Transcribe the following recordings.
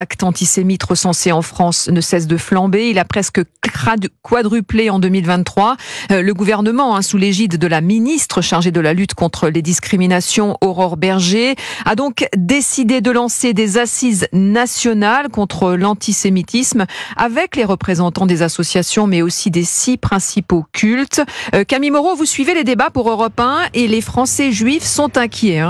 L'acte antisémite recensé en France ne cesse de flamber. Il a presque quadruplé en 2023. Le gouvernement, sous l'égide de la ministre chargée de la lutte contre les discriminations, Aurore Bergé, a donc décidé de lancer des assises nationales contre l'antisémitisme avec les représentants des associations, mais aussi des 6 principaux cultes. Camille Moreau, vous suivez les débats pour Europe 1 et les Français juifs sont inquiets.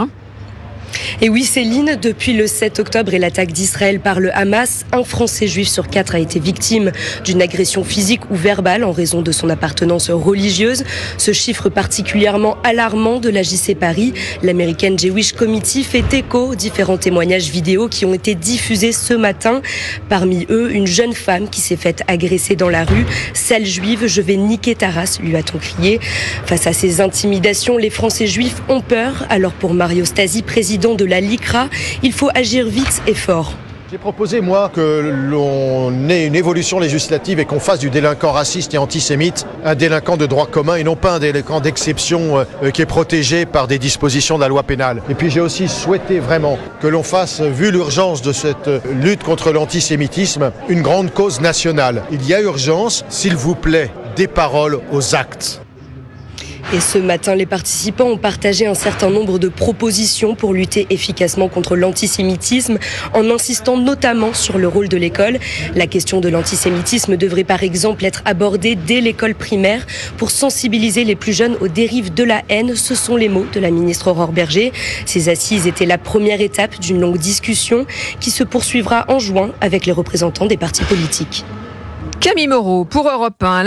Et oui, Céline, depuis le 7 octobre et l'attaque d'Israël par le Hamas, un Français juif sur 4 a été victime d'une agression physique ou verbale en raison de son appartenance religieuse. Ce chiffre particulièrement alarmant de la JC Paris, l'American Jewish Committee, fait écho aux différents témoignages vidéo qui ont été diffusés ce matin. Parmi eux, une jeune femme qui s'est faite agresser dans la rue. « Sale juive, je vais niquer ta race », lui a-t-on crié. Face à ces intimidations, les Français juifs ont peur. Alors pour Mario Stasi, président de la LICRA, il faut agir vite et fort. J'ai proposé, moi, que l'on ait une évolution législative et qu'on fasse du délinquant raciste et antisémite un délinquant de droit commun et non pas un délinquant d'exception qui est protégé par des dispositions de la loi pénale. Et puis j'ai aussi souhaité vraiment que l'on fasse, vu l'urgence de cette lutte contre l'antisémitisme, une grande cause nationale. Il y a urgence, s'il vous plaît, des paroles aux actes. Et ce matin, les participants ont partagé un certain nombre de propositions pour lutter efficacement contre l'antisémitisme, en insistant notamment sur le rôle de l'école. La question de l'antisémitisme devrait par exemple être abordée dès l'école primaire pour sensibiliser les plus jeunes aux dérives de la haine. Ce sont les mots de la ministre Aurore Bergé. Ces assises étaient la première étape d'une longue discussion qui se poursuivra en juin avec les représentants des partis politiques. Camille Moreau pour Europe 1.